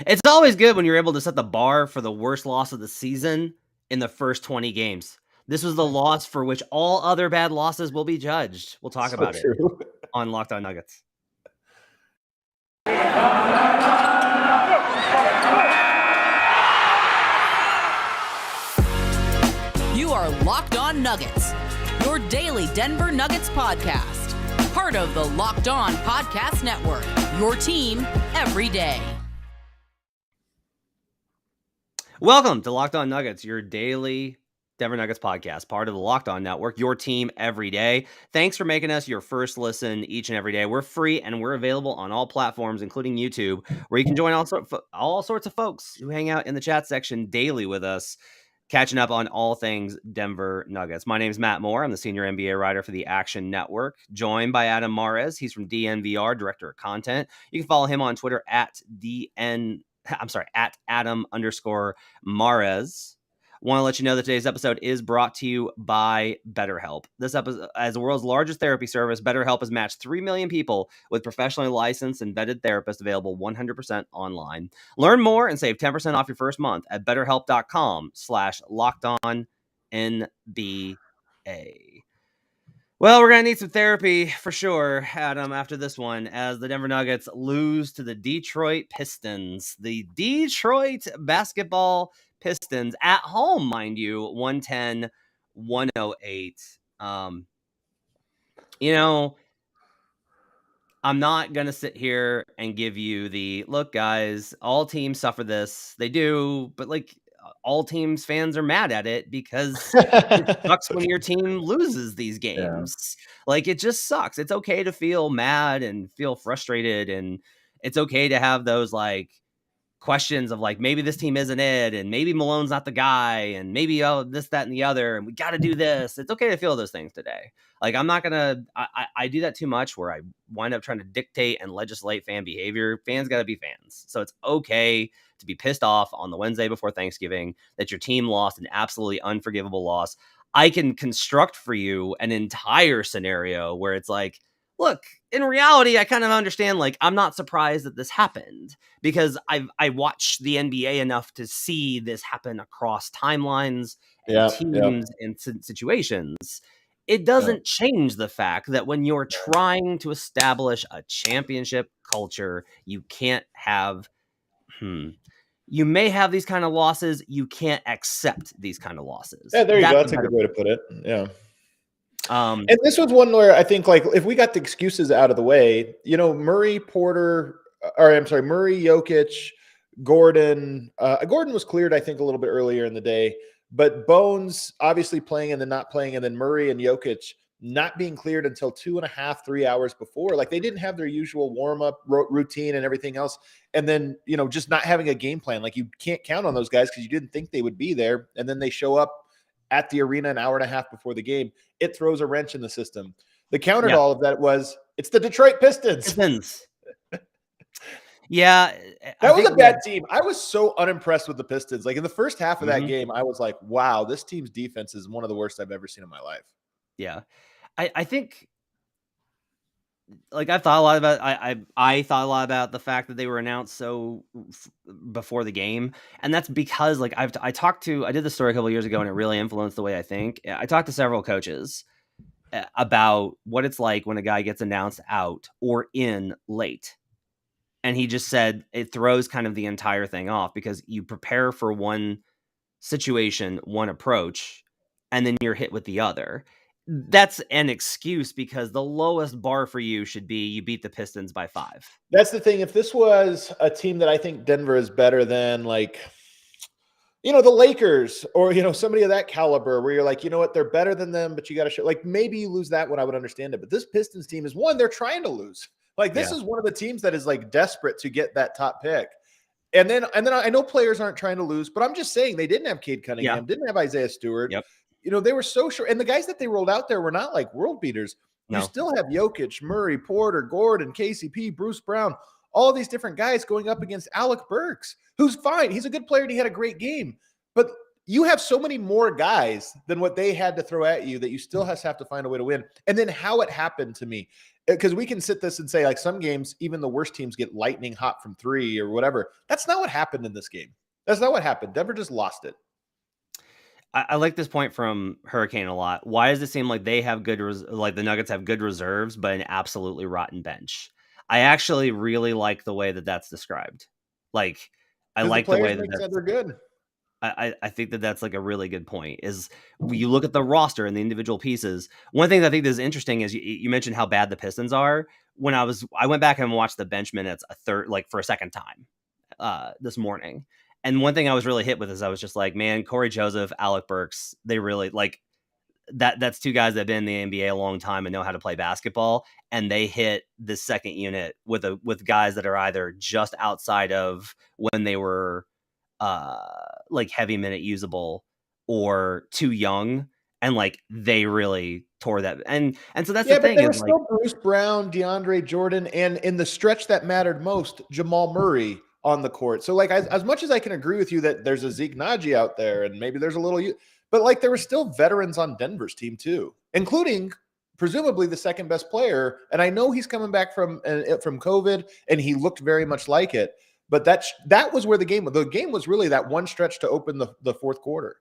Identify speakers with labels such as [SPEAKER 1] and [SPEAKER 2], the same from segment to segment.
[SPEAKER 1] It's always good when you're able to set the bar for the worst loss of the season in the first 20 games. This was the loss for which all other bad losses will be judged. We'll talk about it on Locked On Nuggets.
[SPEAKER 2] You are Locked On Nuggets, your daily Denver Nuggets podcast. Part of the Locked On Podcast Network, your team every day.
[SPEAKER 1] Welcome to Locked On Nuggets, your daily Denver Nuggets podcast, part of the Locked On Network, your team every day. Thanks for making us your first listen each and every day. We're free and we're available on all platforms, including YouTube, where you can join all sorts of folks who hang out in the chat section daily with us, catching up on all things Denver Nuggets. My name is Matt Moore. I'm the senior NBA writer for the Action Network, joined by Adam Mares. He's from DNVR, director of content. You can follow him on Twitter at Adam_Mares. Want to let you know that today's episode is brought to you by BetterHelp. This episode, as the world's largest therapy service, BetterHelp has matched 3 million people with professionally licensed and vetted therapists available 100% online. Learn more and save 10% off your first month at BetterHelp.com/LockedOnNBA. Well, we're going to need some therapy for sure, Adam, after this one, as the Denver Nuggets lose to the Detroit Pistons. The Detroit basketball Pistons at home, mind you, 110-108. I'm not going to sit here and give you the, look, guys, all teams suffer this. They do, but all teams fans are mad at it because it sucks when your team loses these games. Yeah. It just sucks. It's okay to feel mad and feel frustrated, and it's okay to have those questions of maybe this team isn't it, and maybe Malone's not the guy, and maybe this, that, and the other, and we got to do this. It's okay to feel those things today. I'm not gonna. I do that too much, where I wind up trying to dictate and legislate fan behavior. Fans got to be fans, so it's okay to be pissed off on the Wednesday before Thanksgiving that your team lost an absolutely unforgivable loss. I can construct for you an entire scenario where it's look, in reality, I kind of understand, I'm not surprised that this happened because I watched the NBA enough to see this happen across timelines and teams and situations. It doesn't change the fact that when you're trying to establish a championship culture, you can't have, you may have these kind of losses. You can't accept these kind of losses.
[SPEAKER 3] Yeah, there you go. That's a good way to put it. Yeah. And this was one where I think if we got the excuses out of the way, Murray, Jokic, Gordon. Gordon was cleared, I think, a little bit earlier in the day, but Bones obviously playing and then not playing, and then Murray and Jokic not being cleared until 2.5, 3 hours before. They didn't have their usual warm-up routine and everything else. And then, just not having a game plan. You can't count on those guys because you didn't think they would be there. And then they show up at the arena an hour and a half before the game. It throws a wrench in the system. The counter to all of that was, it's the Detroit Pistons.
[SPEAKER 1] Yeah.
[SPEAKER 3] That was a bad team. I was so unimpressed with the Pistons. In the first half of that game, I was like, wow, this team's defense is one of the worst I've ever seen in my life.
[SPEAKER 1] Yeah. I think I've thought a lot about I thought a lot about the fact that they were announced before the game, and that's because I did this story a couple of years ago, and it really influenced the way I think. I talked to several coaches about what it's like when a guy gets announced out or in late, and he just said it throws kind of the entire thing off because you prepare for one situation, one approach, and then you're hit with the other. That's an excuse because the lowest bar for you should be you beat the Pistons by 5.
[SPEAKER 3] That's the thing. If this was a team that I think Denver is better than, the Lakers or, somebody of that caliber where you're you know what, they're better than them, but you got to show, maybe you lose that one, I would understand it. But this Pistons team is one, they're trying to lose. This is one of the teams that is desperate to get that top pick. And then I know players aren't trying to lose, but I'm just saying they didn't have Cade Cunningham, didn't have Isaiah Stewart.
[SPEAKER 1] Yep.
[SPEAKER 3] They were so short. And the guys that they rolled out there were not world beaters. No. You still have Jokic, Murray, Porter, Gordon, KCP, Bruce Brown, all these different guys going up against Alec Burks, who's fine. He's a good player and he had a great game. But you have so many more guys than what they had to throw at you that you still have to find a way to win. And then how it happened to me. because we can sit this and say, like, some games, even the worst teams get lightning hot from three or whatever. That's not what happened in this game. That's not what happened. Denver just lost it.
[SPEAKER 1] I like this point from Hurricane a lot. Why does it seem like they have like the Nuggets have good reserves, but an absolutely rotten bench? I actually really like the way that that's described. Like, I like the way that
[SPEAKER 3] they're good.
[SPEAKER 1] I think that that's like a really good point. Is you look at the roster and the individual pieces. One thing that I think is interesting is you mentioned how bad the Pistons are. When I went back and watched the bench minutes for a second time this morning. And one thing I was really hit with is I was just like, man, Corey Joseph, Alec Burks, they really like that. That's two guys that have been in the NBA a long time and know how to play basketball. And they hit the second unit with guys that are either just outside of when they were like heavy minute usable or too young. And like they really tore that. And so that's the thing.
[SPEAKER 3] But there was still Bruce Brown, DeAndre Jordan, and in the stretch that mattered most, Jamal Murray on the court. So like as much as I can agree with you that there's a Zeke Naji out there and maybe there's a little, but like there were still veterans on Denver's team too, including presumably the second best player. And I know he's coming back from COVID and he looked very much like it, but that was where the game was really that one stretch to open the fourth quarter.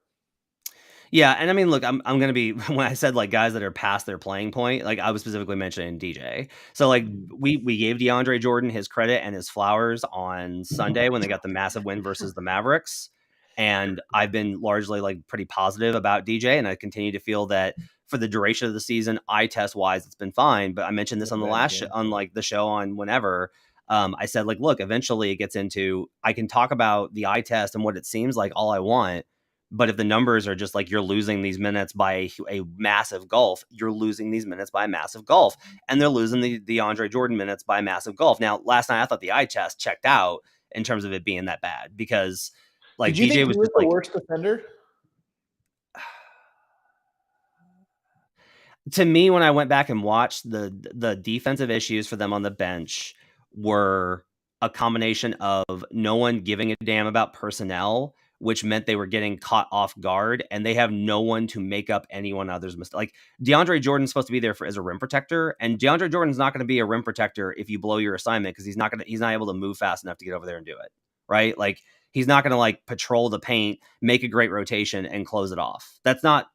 [SPEAKER 1] Yeah, and I mean, look, I'm going to be, when I said like guys that are past their playing point, like I was specifically mentioning DJ. So like we gave DeAndre Jordan his credit and his flowers on Sunday when they got the massive win versus the Mavericks. And I've been largely like pretty positive about DJ, and I continue to feel that for the duration of the season, eye test wise, it's been fine. But I mentioned this on the last on like the show on whenever. I said like, look, eventually it gets into, I can talk about the eye test and what it seems like all I want. But if the numbers are just like you're losing these minutes by a massive gulf, you're losing these minutes by a massive gulf. And they're losing the DeAndre Jordan minutes by a massive gulf. Now, last night I thought the eye test checked out in terms of it being that bad because like DJ was just
[SPEAKER 3] the worst defender.
[SPEAKER 1] To me, when I went back and watched the defensive issues for them on the bench were a combination of no one giving a damn about personnel, which meant they were getting caught off guard and they have no one to make up anyone other's mistake. Like DeAndre Jordan's supposed to be there as a rim protector, and DeAndre Jordan's not going to be a rim protector if you blow your assignment because he's not able to move fast enough to get over there and do it. Right? Like he's not going to like patrol the paint, make a great rotation and close it off. That's not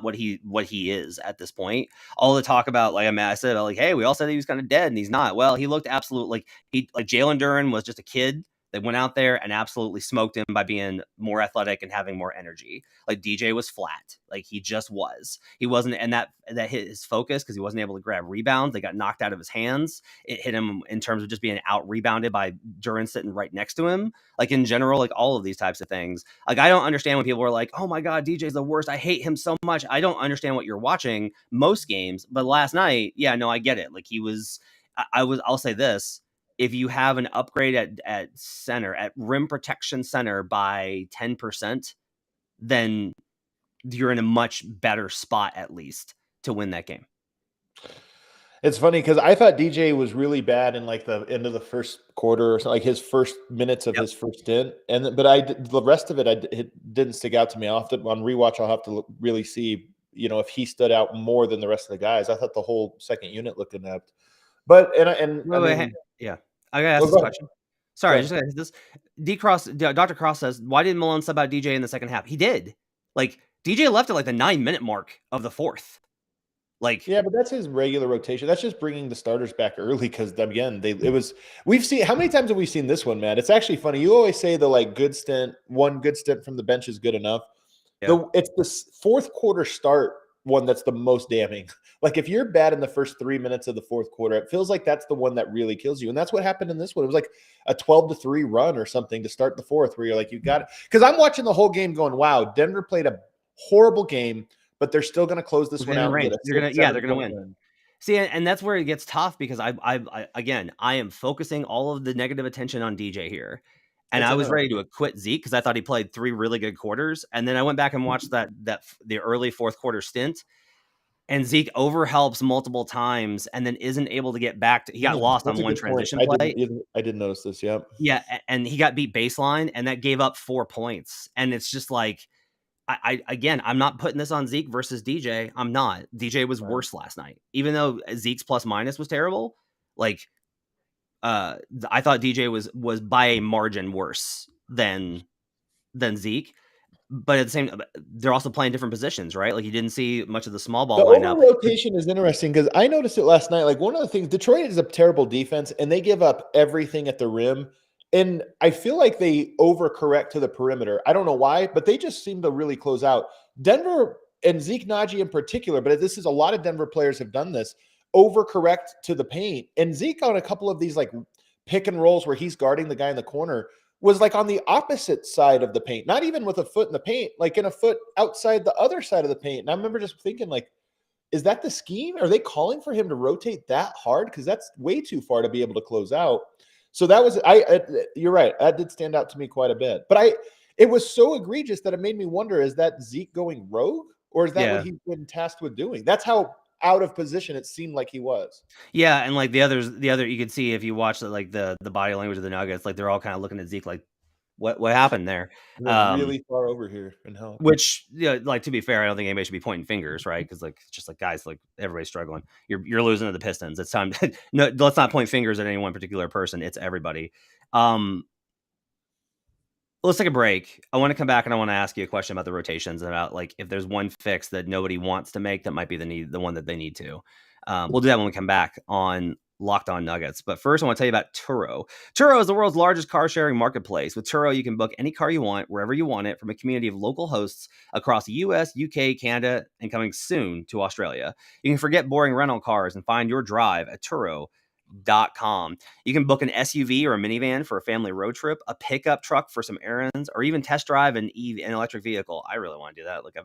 [SPEAKER 1] what he is at this point. All the talk about, like, I mean, I said, like, hey, we all said he was kind of dead and he's not. Well, he looked absolutely like Jalen Duren was just a kid. They went out there and absolutely smoked him by being more athletic and having more energy. Like DJ was flat. Like he just was. He wasn't, and that hit his focus because he wasn't able to grab rebounds. They got knocked out of his hands. It hit him in terms of just being out rebounded by Duren sitting right next to him. Like in general, like all of these types of things. Like I don't understand when people are like, "Oh my God, DJ's the worst. I hate him so much." I don't understand what you're watching most games, but last night, yeah, no, I get it. Like he was. I'll say this. If you have an upgrade at center, at rim protection center by 10%, then you're in a much better spot at least to win that game.
[SPEAKER 3] It's funny because I thought DJ was really bad in like the end of the first quarter, or something, like his first minutes of his first stint, but the rest of it didn't stick out to me. On rewatch, I'll have to really see, if he stood out more than the rest of the guys. I thought the whole second unit looked inept, but
[SPEAKER 1] yeah. I gotta ask this question. Sorry, I just gotta ask this. Dr. Cross says, why didn't Malone sub out DJ in the second half? He did. Like DJ left at like the 9-minute mark of the fourth. Like,
[SPEAKER 3] yeah, but that's his regular rotation. That's just bringing the starters back early because again, we've seen, how many times have we seen this one, man? It's actually funny. You always say the like one good stint from the bench is good enough. Yeah. It's the fourth quarter start one that's the most damning. Like if you're bad in the first 3 minutes of the fourth quarter, it feels like that's the one that really kills you. And that's what happened in this one. It was like a 12-3 run or something to start the fourth where you're like, you got it. Because I'm watching the whole game going, wow, Denver played a horrible game, but they're still going to close this one out.
[SPEAKER 1] They're going to win. See, and that's where it gets tough because I am focusing all of the negative attention on DJ here. And I was ready to quit Zeke because I thought he played 3 really good quarters. And then I went back and watched the early fourth quarter stint. And Zeke overhelps multiple times and then isn't able to get back to. He got lost on one transition play.
[SPEAKER 3] I didn't notice this. Yep.
[SPEAKER 1] Yeah, and he got beat baseline, and that gave up 4 points. And it's just like, I'm not putting this on Zeke versus DJ. I'm not. DJ was worse last night, even though Zeke's plus minus was terrible. Like, I thought DJ was by a margin worse than Zeke. But at the same time, they're also playing different positions, right? Like, you didn't see much of the small ball lineup.
[SPEAKER 3] The rotation is interesting because I noticed it last night. Like, one of the things, Detroit is a terrible defense, and they give up everything at the rim. And I feel like they overcorrect to the perimeter. I don't know why, but they just seem to really close out. Denver and Zeke Naji in particular, but this is a lot of Denver players have done this, overcorrect to the paint. And Zeke on a couple of these like pick and rolls where he's guarding the guy in the corner was like on the opposite side of the paint, not even with a foot in the paint, like in a foot outside the other side of the paint. And I remember just thinking, like, is that the scheme? Are they calling for him to rotate that hard? Because that's way too far to be able to close out. So that was, you're right. That did stand out to me quite a bit. But it was so egregious that it made me wonder, is that Zeke going rogue? Or is that what he's been tasked with doing? That's how out of position it seemed like he was.
[SPEAKER 1] Yeah, and like the other you could see if you watch the body language of the Nuggets, like they're all kind of looking at Zeke like, what happened there?
[SPEAKER 3] Really far over here and help.
[SPEAKER 1] Which, like, to be fair, I don't think anybody should be pointing fingers, right? Because like it's just like, guys, like everybody's struggling. You're losing to the Pistons. It's time. No, let's not point fingers at any one particular person. It's everybody. Let's take a break. I want to come back and I want to ask you a question about the rotations and about like if there's one fix that nobody wants to make that might be the one that they need to. We'll do that when we come back on Locked On Nuggets. But first, I want to tell you about Turo. Turo is the world's largest car sharing marketplace. With Turo, you can book any car you want, wherever you want it, from a community of local hosts across the US, UK, Canada, and coming soon to Australia. You can forget boring rental cars and find your drive at Turo.com. You can book an SUV or a minivan for a family road trip, a pickup truck for some errands, or even test drive an electric vehicle. I really want to do that. Like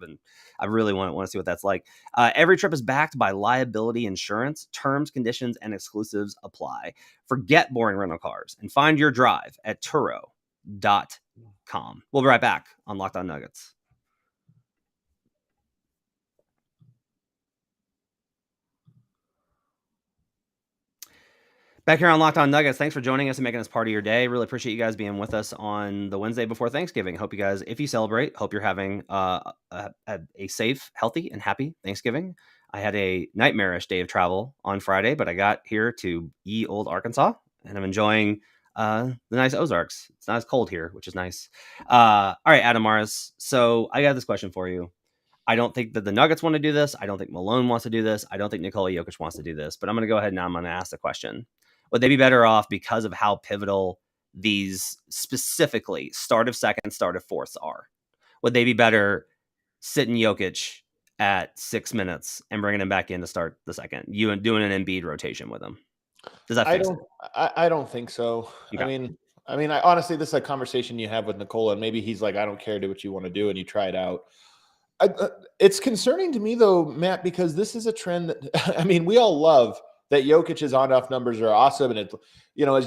[SPEAKER 1] I really want to see what that's like. Every trip is backed by liability insurance. Terms, conditions, and exclusives apply. Forget boring rental cars and find your drive at Turo.com. We'll be right back on Locked On Nuggets. Back here on Locked On Nuggets, thanks for joining us and making us part of your day. Really appreciate you guys being with us on the Wednesday before Thanksgiving. Hope you guys, if you celebrate, hope you're having a safe, healthy, and happy Thanksgiving. I had a nightmarish day of travel on Friday, but I got here to ye old Arkansas, and I'm enjoying the nice Ozarks. It's not as cold here, which is nice. All right, Adam Maris. So I got this question for you. I don't think that the Nuggets want to do this. I don't think Malone wants to do this. I don't think Nikola Jokic wants to do this. But I'm going to go ahead and I'm going to ask the question. Would they be better off because of how pivotal these specifically start of second, start of fourths are? Would they be better sitting Jokic at 6 minutes and bringing him back in to start the second? You and doing an Embiid rotation with him? Does that fix it?
[SPEAKER 3] I don't think so. Okay. I mean, honestly, this is a conversation you have with Nikola, and maybe he's like, I don't care, do what you want to do, and you try it out. It's concerning to me, though, Matt, because this is a trend that, I mean, we all love that Jokic's on-off numbers are awesome. And, as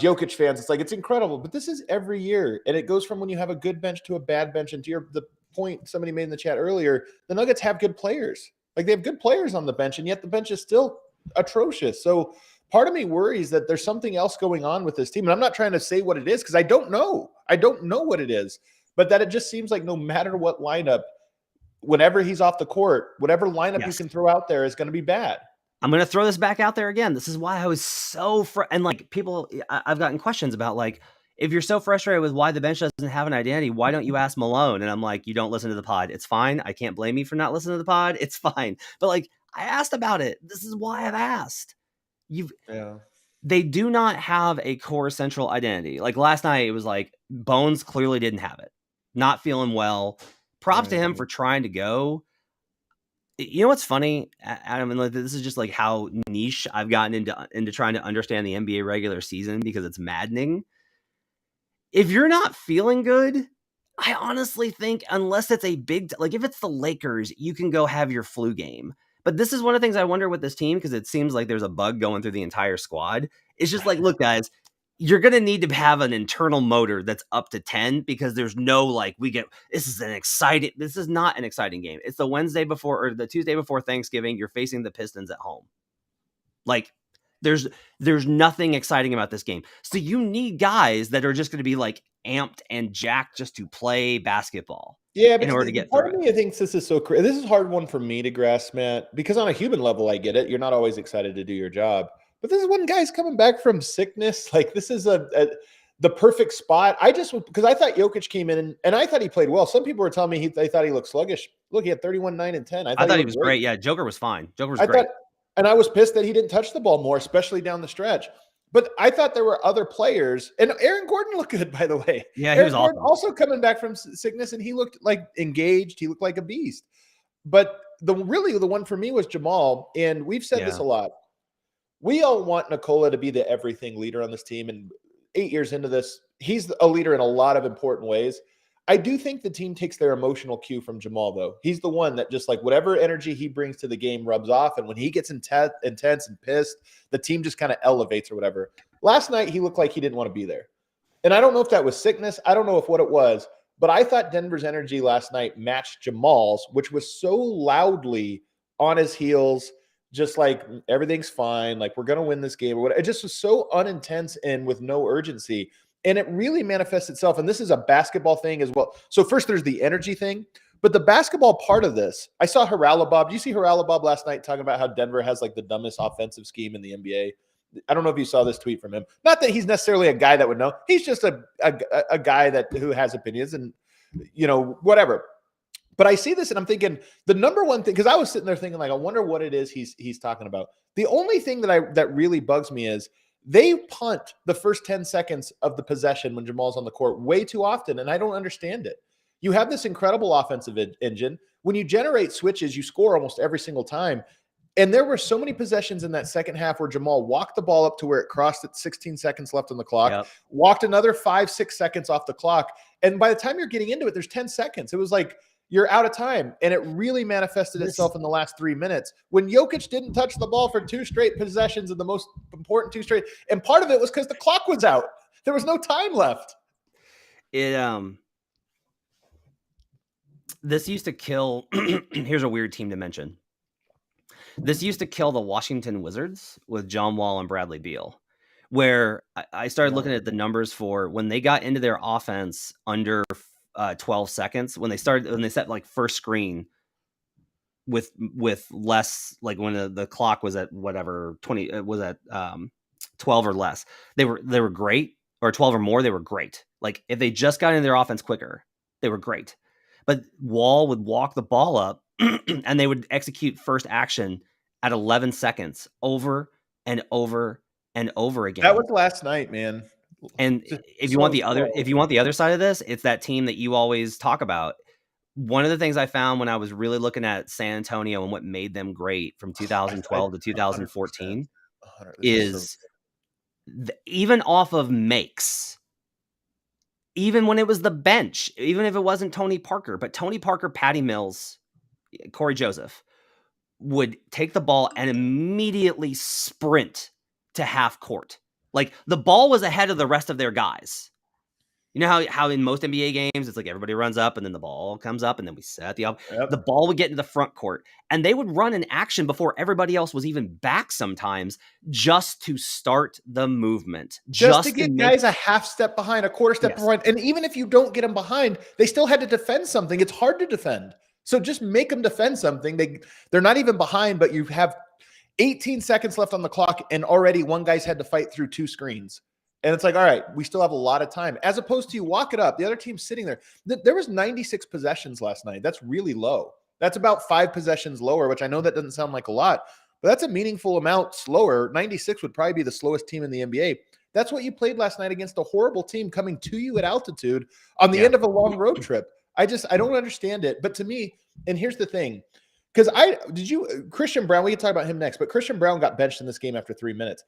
[SPEAKER 3] Jokic fans, it's like, it's incredible. But this is every year. And it goes from when you have a good bench to a bad bench. And to the point somebody made in the chat earlier, the Nuggets have good players. Like, they have good players on the bench, and yet the bench is still atrocious. So part of me worries that there's something else going on with this team. And I'm not trying to say what it is because I don't know. I don't know what it is. But that it just seems like no matter what lineup, whenever he's off the court, whatever lineup you can throw out there is going to be bad.
[SPEAKER 1] I'm going to throw this back out there again. This is why I was so and like people, I've gotten questions about like, if you're so frustrated with why the bench doesn't have an identity, why don't you ask Malone? And I'm like, you don't listen to the pod. It's fine. I can't blame you for not listening to the pod. It's fine. But like, I asked about it. This is why I've asked. They do not have a core central identity. Like last night, it was like Bones clearly didn't have it. Not feeling well. Props to him for trying to go. You know what's funny, Adam? And this is just like how niche I've gotten into trying to understand the NBA regular season because it's maddening. If you're not feeling good, I honestly think unless it's a big, like if it's the Lakers, you can go have your flu game. But this is one of the things I wonder with this team because it seems like there's a bug going through the entire squad. It's just like, look, guys, you're going to need to have an internal motor that's up to 10 because there's no like this is not an exciting game. It's the Wednesday before or the Tuesday before Thanksgiving. You're facing the Pistons at home. Like there's nothing exciting about this game. So you need guys that are just going to be like amped and jacked just to play basketball.
[SPEAKER 3] Yeah,
[SPEAKER 1] in
[SPEAKER 3] but
[SPEAKER 1] order to get
[SPEAKER 3] part
[SPEAKER 1] through
[SPEAKER 3] of
[SPEAKER 1] it.
[SPEAKER 3] me thinks this is so crazy. This is a hard one for me to grasp, Matt, because on a human level, I get it. You're not always excited to do your job. But this is when guys coming back from sickness. Like, this is the perfect spot. Because I thought Jokic came in and I thought he played well. Some people were telling me they thought he looked sluggish. Look, he had 31, 9, and 10. I
[SPEAKER 1] I
[SPEAKER 3] thought
[SPEAKER 1] thought
[SPEAKER 3] he
[SPEAKER 1] he
[SPEAKER 3] looked
[SPEAKER 1] was
[SPEAKER 3] great.
[SPEAKER 1] great. Yeah, Joker was fine. Joker was
[SPEAKER 3] I
[SPEAKER 1] great.
[SPEAKER 3] thought, and I was pissed that he didn't touch the ball more, especially down the stretch. But I thought there were other players, and Aaron Gordon looked good, by the way.
[SPEAKER 1] Yeah, he
[SPEAKER 3] Aaron
[SPEAKER 1] was
[SPEAKER 3] Gordon
[SPEAKER 1] awesome.
[SPEAKER 3] also coming back from sickness, and he looked like engaged. He looked like a beast. But the one for me was Jamal, and we've said this a lot. We all want Nikola to be the everything leader on this team, and 8 years into this, he's a leader in a lot of important ways. I do think the team takes their emotional cue from Jamal, though. He's the one that just like whatever energy he brings to the game rubs off. And when he gets intense and pissed, the team just kind of elevates or whatever. Last night, he looked like he didn't want to be there. And I don't know if that was sickness. I don't know what it was. But I thought Denver's energy last night matched Jamal's, which was so loudly on his heels, just like everything's fine. Like, we're going to win this game or whatever. It just was so unintense and with no urgency. And it really manifests itself. And this is a basketball thing as well. So first there's the energy thing, but the basketball part of this, I saw Haralabob. Did you see Haralabob last night talking about how Denver has like the dumbest offensive scheme in the NBA? I don't know if you saw this tweet from him. Not that he's necessarily a guy that would know. He's just a guy who has opinions and, whatever. But I see this and I'm thinking the number one thing, because I was sitting there thinking like, I wonder what it is he's talking about. The only thing that really bugs me is they punt the first 10 seconds of the possession when Jamal's on the court way too often, and I don't understand it. You have this incredible offensive engine. When you generate switches, you score almost every single time. And there were so many possessions in that second half where Jamal walked the ball up to where it crossed at 16 seconds left on the clock, walked another 5-6 seconds off the clock. And by the time you're getting into it, there's 10 seconds. It was like, you're out of time. And it really manifested itself in the last 3 minutes when Jokic didn't touch the ball for 2 straight possessions and the most important 2 straight. And part of it was because the clock was out. There was no time left.
[SPEAKER 1] This used to kill. Here's a weird team to mention. This used to kill the Washington Wizards with John Wall and Bradley Beal, where I started looking at the numbers for when they got into their offense under 12 seconds, when they set like first screen with less, like when the clock was at whatever 20 was at 12 or less, they were great, or 12 or more, they were great. Like if they just got into their offense quicker, they were great. But Wall would walk the ball up and they would execute first action at 11 seconds over and over and over again.
[SPEAKER 3] That was last night, man.
[SPEAKER 1] And if you want the other side of this, it's that team that you always talk about. One of the things I found when I was really looking at San Antonio and what made them great from 2012 to 2014 is even off of makes, even when it was the bench, even if it wasn't Tony Parker, but Tony Parker, Patty Mills, Corey Joseph would take the ball and immediately sprint to half court. Like the ball was ahead of the rest of their guys. You know how in most NBA games, it's like everybody runs up and then the ball comes up and then we set the ball would get into the front court and they would run an action before everybody else was even back sometimes just to start the movement.
[SPEAKER 3] Just to get guys a half step behind, a quarter step behind. And even if you don't get them behind, they still had to defend something. It's hard to defend. So just make them defend something. They're not even behind, but you have 18 seconds left on the clock and already one guy's had to fight through 2 screens. And it's like, all right, we still have a lot of time. As opposed to you walk it up, the other team's sitting there. There was 96 possessions last night. That's really low. That's about 5 possessions lower, which I know that doesn't sound like a lot, but that's a meaningful amount slower. 96 would probably be the slowest team in the NBA. That's what you played last night against a horrible team coming to you at altitude on the end of a long road trip. I don't understand it. But to me, and here's the thing, because Christian Brown, we can talk about him next, but Christian Brown got benched in this game after 3 minutes.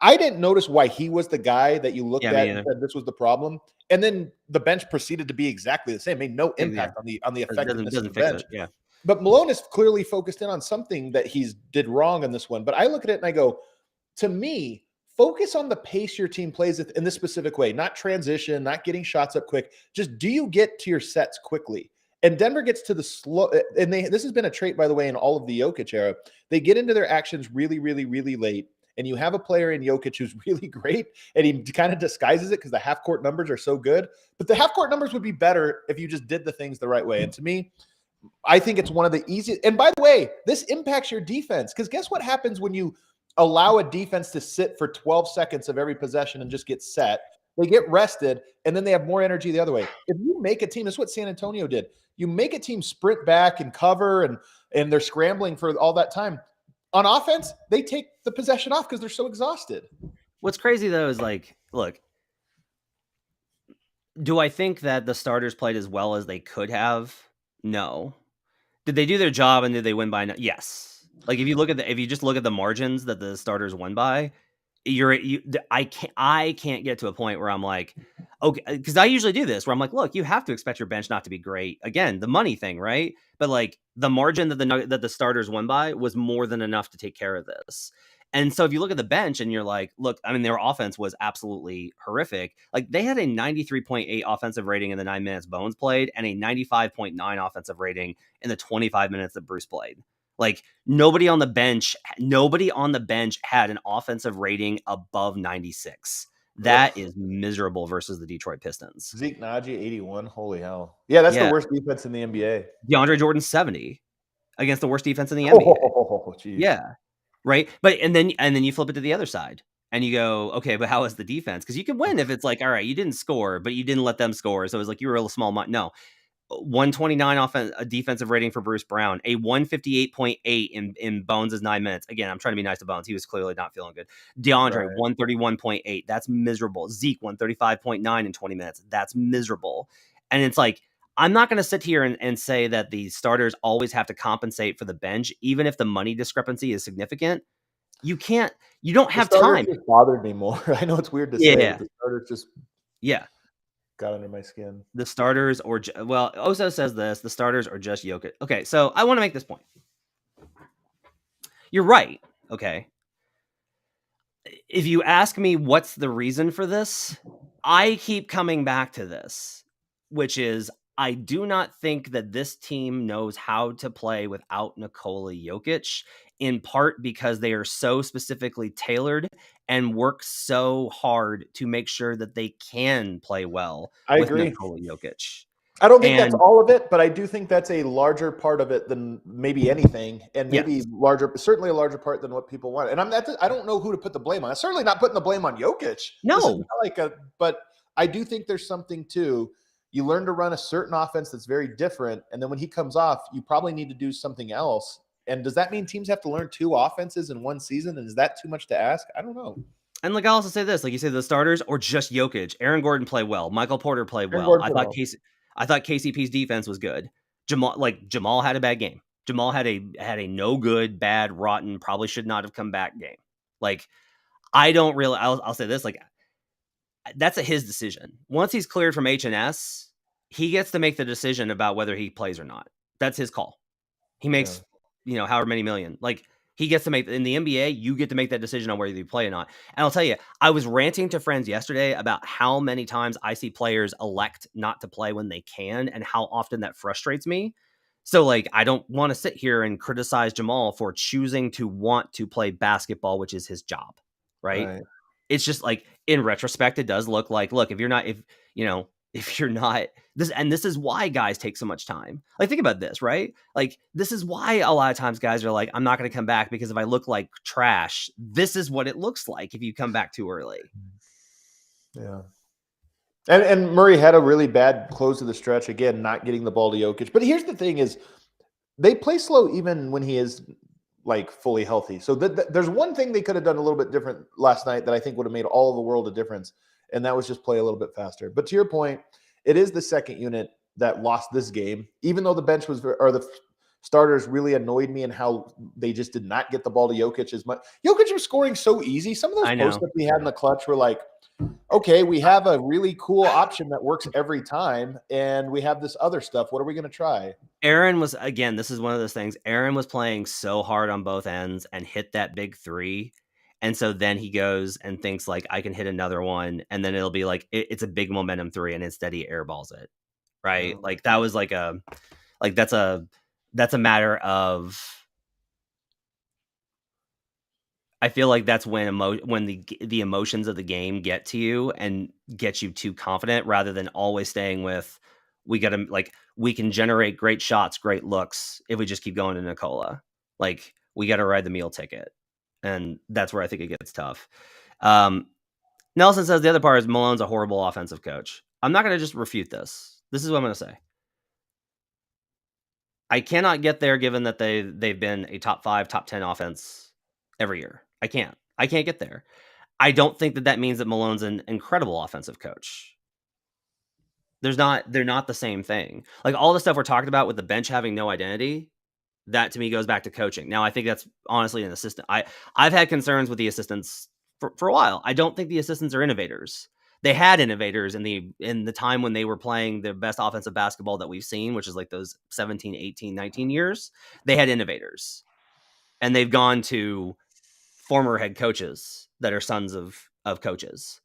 [SPEAKER 3] I didn't notice why he was the guy that you looked at and said this was the problem. And then the bench proceeded to be exactly the same, made no impact on the effectiveness of the bench. But Malone is clearly focused in on something that he's did wrong in this one. But I look at it and I go, to me, focus on the pace your team plays in this specific way, not transition, not getting shots up quick. Just do you get to your sets quickly? And Denver gets to the slow, and this has been a trait, by the way, in all of the Jokic era. They get into their actions really, really, really late. and you have a player in Jokic who's really great, and he kind of disguises it because the half court numbers are so good, but the half court numbers would be better if you just did the things the right way. And to me, I think it's one of the easiest. And by the way, this impacts your defense, because guess what happens when you allow a defense to sit for 12 seconds of every possession and just get set? They get rested, and then they have more energy the other way. If you make a team, that's what San Antonio did. You make a team sprint back and cover, and they're scrambling for all that time. On offense, they take the possession off because they're so exhausted.
[SPEAKER 1] What's crazy, though, is like, look, do I think that the starters played as well as they could have? No. Did they do their job and did they win by? Yes. Like, if you just look at the margins that the starters won by, I can't get to a point where I'm like, okay, because I usually do this where I'm like, look, you have to expect your bench not to be great. Again, the money thing, right? But like the margin that the starters won by was more than enough to take care of this. And so if you look at the bench and you're like, look, I mean, their offense was absolutely horrific. Like, they had a 93.8 offensive rating in the 9 minutes Bones played and a 95.9 offensive rating in the 25 minutes that Bruce played. Like, nobody on the bench had an offensive rating above 96. That is miserable versus the Detroit Pistons.
[SPEAKER 3] Zeke Naji, 81. Holy hell. Yeah, that's the worst defense in the NBA.
[SPEAKER 1] DeAndre Jordan, 70 against the worst defense in the NBA.
[SPEAKER 3] Oh, geez.
[SPEAKER 1] Yeah. Right. But and then you flip it to the other side and you go, okay, but how is the defense? Because you can win if it's like, all right, you didn't score, but you didn't let them score. So it was like you were a small. No. 129 a defensive rating for Bruce Brown, a 158.8 in Bones' 9 minutes. Again, I'm trying to be nice to Bones. He was clearly not feeling good. DeAndre, 131.8. That's miserable. Zeke, 135.9 in 20 minutes. That's miserable. And it's like, I'm not going to sit here and say that the starters always have to compensate for the bench, even if the money discrepancy is significant. You don't have time.
[SPEAKER 3] Just bothered me more. I know it's weird to say, but the starters just got under my skin.
[SPEAKER 1] The starters Oso says this, the starters are just Jokic. Okay, so I want to make this point. You're right. Okay. If you ask me what's the reason for this, I keep coming back to this, which is I do not think that this team knows how to play without Nikola Jokic, in part because they are so specifically tailored and work so hard to make sure that they can play well with Nikola Jokic.
[SPEAKER 3] I don't think that's all of it, but I do think that's a larger part of it than maybe anything, and maybe certainly a larger part than what people want. And I don't know who to put the blame on. I'm certainly not putting the blame on Jokic.
[SPEAKER 1] No,
[SPEAKER 3] but I do think there's something to. You learn to run a certain offense that's very different, and then when he comes off, you probably need to do something else. And does that mean teams have to learn 2 offenses in one season? And is that too much to ask? I don't know.
[SPEAKER 1] And like, I'll also say this, like you say, the starters or just Jokic. Aaron Gordon played well. Michael Porter played well. I thought KCP's defense was good. Jamal had a bad game. Jamal had a no good, bad, rotten, probably should not have come back game. Like, I don't really. I'll say this, like, that's his decision. Once he's cleared from H&S, he gets to make the decision about whether he plays or not. That's his call. He makes, however many million. Like, he gets to make, in the NBA, you get to make that decision on whether you play or not. And I'll tell you, I was ranting to friends yesterday about how many times I see players elect not to play when they can and how often that frustrates me. So, like, I don't want to sit here and criticize Jamal for choosing to want to play basketball, which is his job, right? It's just like, in retrospect, it does look like, look, if you're not this, and this is why guys take so much time. Like, think about this, right? Like, this is why a lot of times guys are like, I'm not going to come back because if I look like trash, this is what it looks like if you come back too early.
[SPEAKER 3] Yeah. And Murray had a really bad close to the stretch, again, not getting the ball to Jokic. But here's the thing is, they play slow even when he is like fully healthy. So there's one thing they could have done a little bit different last night that I think would have made all of the world a difference. And that was just play a little bit faster. But to your point, it is the second unit that lost this game, even though the bench the starters really annoyed me and how they just did not get the ball to Jokic as much. Jokic was scoring so easy. Some of those posts that we had in the clutch were like, okay, we have a really cool option that works every time, and we have this other stuff. What are we going to try?
[SPEAKER 1] Aaron was, again, this is one of those things. Aaron was playing so hard on both ends and hit that big 3. And so then he goes and thinks like, I can hit another one. And then it'll be like, it's a big momentum 3. And instead he airballs it. Right. Oh. Like, that was that's a matter of, I feel like that's when the emotions of the game get to you and get you too confident rather than always staying with we can generate great shots, great looks if we just keep going to Nikola. Like we got to ride the meal ticket. And that's where I think it gets tough. Nelson says the other part is Malone's a horrible offensive coach. I'm not going to just refute this. This is what I'm going to say. I cannot get there given that they've been a top 5, top 10 offense every year. I can't get there. I don't think that means that Malone's an incredible offensive coach. They're not the same thing. Like all the stuff we're talking about with the bench having no identity, that to me goes back to coaching. Now, I think that's honestly an assistant. I've had concerns with the assistants for a while. I don't think the assistants are innovators. They had innovators in the time when they were playing the best offensive basketball that we've seen, which is like those 17, 18, 19 years. They had innovators. And they've gone to former head coaches that are sons of coaches.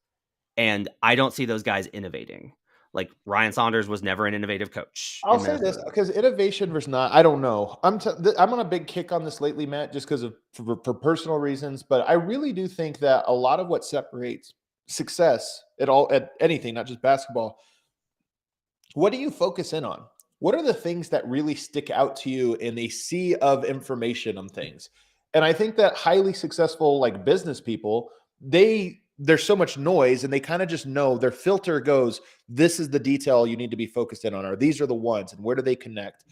[SPEAKER 1] And I don't see those guys innovating. Like Ryan Saunders was never an innovative coach.
[SPEAKER 3] I'll say this because innovation versus not, I don't know. I'm on a big kick on this lately, Matt, just because of for personal reasons. But I really do think that a lot of what separates success at anything, not just basketball, what do you focus in on? What are the things that really stick out to you in a sea of information on things? And I think that highly successful like business people, there's so much noise and they kind of just know their filter goes, this is the detail you need to be focused in on, or these are the ones, and where do they connect?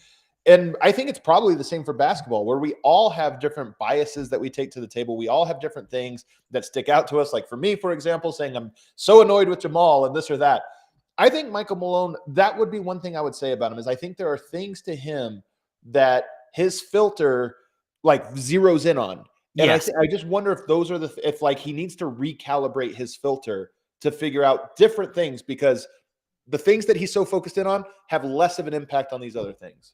[SPEAKER 3] And I think it's probably the same for basketball, where we all have different biases that we take to the table. We all have different things that stick out to us. Like for me, for example, saying I'm so annoyed with Jamal and this or that. I think Michael Malone, that would be one thing I would say about him is I think there are things to him that his filter like zeroes in on. And yes. I just wonder if those are if like he needs to recalibrate his filter to figure out different things because the things that he's so focused in on have less of an impact on these other things.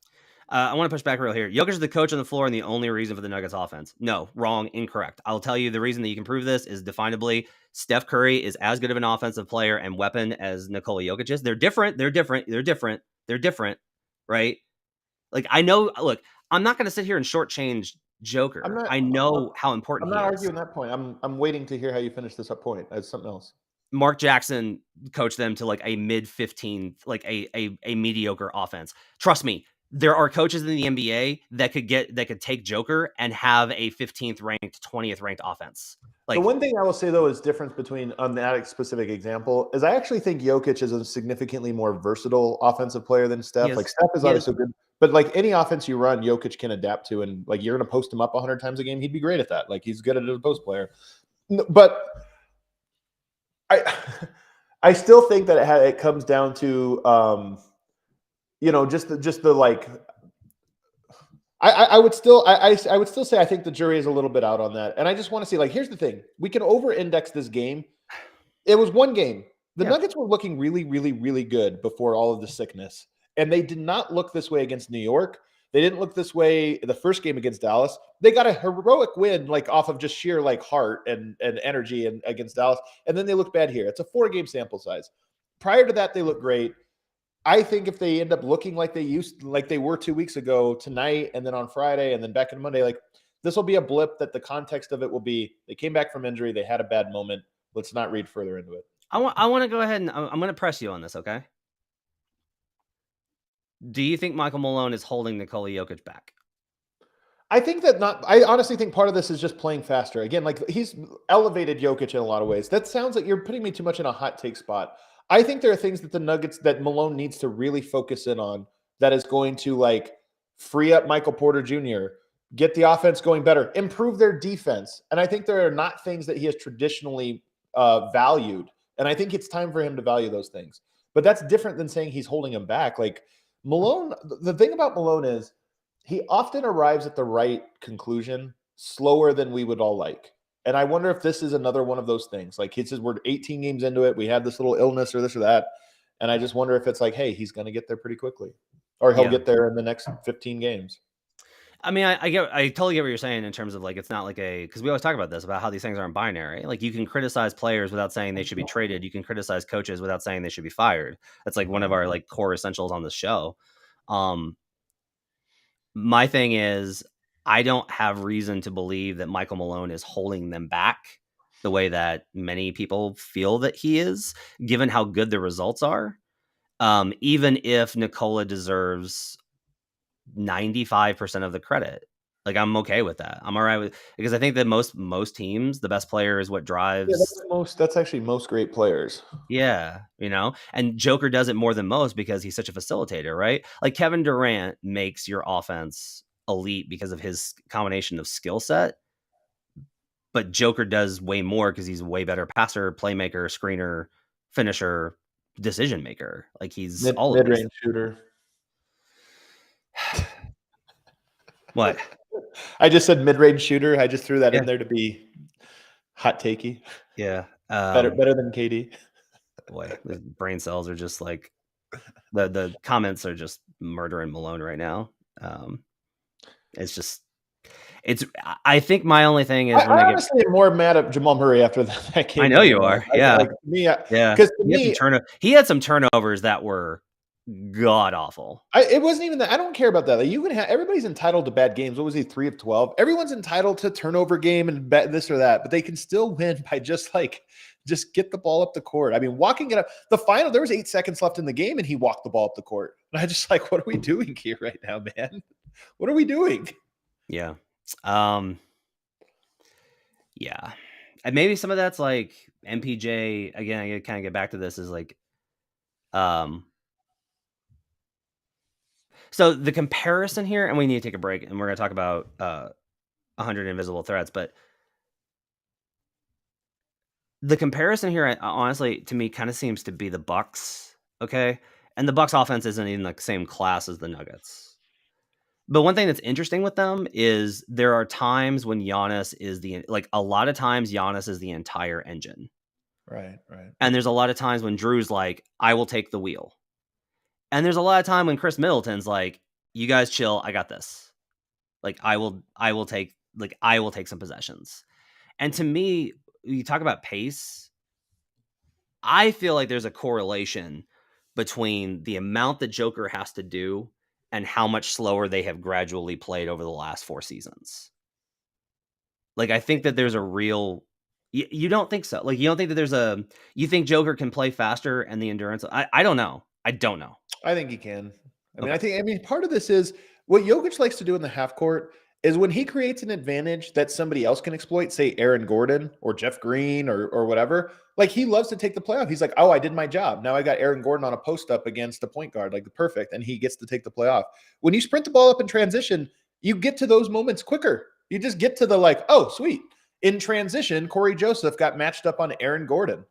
[SPEAKER 1] I want to push back real here. Jokic is the coach on the floor and the only reason for the Nuggets offense. No, wrong, incorrect. I'll tell you the reason that you can prove this is definably Steph Curry is as good of an offensive player and weapon as Nikola Jokic is. They're different, right? Like I know, look, I'm not going to sit here and shortchange Joker. I know how important
[SPEAKER 3] I'm not arguing that point. I'm waiting to hear how you finish this up point. That's something else.
[SPEAKER 1] Mark Jackson coached them to like a mid-15, like a mediocre offense. Trust me, there are coaches in the NBA that could take Joker and have a 15th ranked, 20th ranked offense.
[SPEAKER 3] Like the one thing I will say though is difference between on that specific example is I actually think Jokic is a significantly more versatile offensive player than Steph. Like Steph is obviously good, but like any offense you run, Jokic can adapt to, and like you're going to post him up 100 times a game, he'd be great at that. Like he's good at a post player, but I still think that it comes down to just the like. I would still say I think the jury is a little bit out on that, and I just want to see like here's the thing: we can over-index this game. It was one game. The Nuggets were looking really, really, really good before all of the sickness, and they did not look this way against New York. They didn't look this way the first game against Dallas. They got a heroic win like off of just sheer like heart and energy and against Dallas, and then they look bad here. It's a 4-game sample size. Prior to that, they look great. I think if they end up looking like they were 2 weeks ago tonight, and then on Friday, and then back on Monday, like this will be a blip. That the context of it will be they came back from injury, they had a bad moment. Let's not read further into it. I
[SPEAKER 1] want to go ahead and I'm going to press you on this. Okay. Do you think Michael Malone is holding Nikola Jokic back?
[SPEAKER 3] I think that not. I honestly think part of this is just playing faster. Again, like he's elevated Jokic in a lot of ways. That sounds like you're putting me too much in a hot take spot. I think there are things that the Nuggets that Malone needs to really focus in on that is going to like free up Michael Porter Jr., get the offense going better, improve their defense. And I think there are not things that he has traditionally valued. And I think it's time for him to value those things. But that's different than saying he's holding him back. Like Malone, the thing about Malone is he often arrives at the right conclusion slower than we would all like. And I wonder if this is another one of those things. Like he says, we're 18 games into it. We had this little illness or this or that. And I just wonder if it's like, hey, he's going to get there pretty quickly, or he'll get there in the next 15 games.
[SPEAKER 1] I mean, I totally get what you're saying in terms of like, it's not like because we always talk about this, about how these things aren't binary. Like you can criticize players without saying they should be traded. You can criticize coaches without saying they should be fired. That's like one of our like core essentials on the show. My thing is, I don't have reason to believe that Michael Malone is holding them back the way that many people feel that he is, given how good the results are. Even if Nikola deserves 95% of the credit. Like, I'm okay with that. I'm all right with, because I think that most teams, the best player is what drives.
[SPEAKER 3] That's actually most great players.
[SPEAKER 1] Yeah, and Joker does it more than most because he's such a facilitator, right? Like Kevin Durant makes your offense elite because of his combination of skill set, but Joker does way more because he's a way better passer, playmaker, screener, finisher, decision maker. Like he's all of these.
[SPEAKER 3] Mid-range shooter.
[SPEAKER 1] What?
[SPEAKER 3] I just said mid-range shooter. I just threw that in there to be hot takey.
[SPEAKER 1] Yeah.
[SPEAKER 3] Better than KD.
[SPEAKER 1] Boy, the brain cells are just like the comments are just murdering Malone right now. I think my only thing is
[SPEAKER 3] I honestly am more mad at Jamal Murray after that game.
[SPEAKER 1] I know you are. Yeah.
[SPEAKER 3] Because
[SPEAKER 1] he had some turnovers that were god awful.
[SPEAKER 3] It wasn't even that. I don't care about that. Like, you can have, everybody's entitled to bad games. What was he, 3 of 12? Everyone's entitled to turnover game and bet this or that, but they can still win by just get the ball up the court. I mean, walking it up the final, there was 8 seconds left in the game and he walked the ball up the court. And I just what are we doing here right now, man? What are we doing?
[SPEAKER 1] Yeah. Yeah. And maybe some of that's like MPJ, again, I kind of get back to this, is like, so the comparison here, and we need to take a break, and we're going to talk about 100 invisible threats, but the comparison here, honestly, to me, kind of seems to be the Bucks. Okay. And the Bucks offense isn't in the same class as the Nuggets. But one thing that's interesting with them is there are times when Giannis is a lot of times Giannis is the entire engine.
[SPEAKER 3] Right.
[SPEAKER 1] And there's a lot of times when Drew's like, I will take the wheel. And there's a lot of time when Chris Middleton's like, you guys chill, I got this. Like, I will take some possessions. And to me, you talk about pace, I feel like there's a correlation between the amount that Joker has to do and how much slower they have gradually played over the last 4 seasons. Like, I think that there's a real... You don't think so? Like, you don't think that you think Joker can play faster and the endurance? I don't know. I don't know.
[SPEAKER 3] I think he can. I mean, part of this is what Jokic likes to do in the half court is when he creates an advantage that somebody else can exploit, say Aaron Gordon or Jeff Green or whatever, like, he loves to take the play off. He's like, oh, I did my job. Now I got Aaron Gordon on a post up against a point guard, like the perfect, and he gets to take the play off. When you sprint the ball up in transition, you get to those moments quicker. You just get to the oh, sweet. In transition, Corey Joseph got matched up on Aaron Gordon.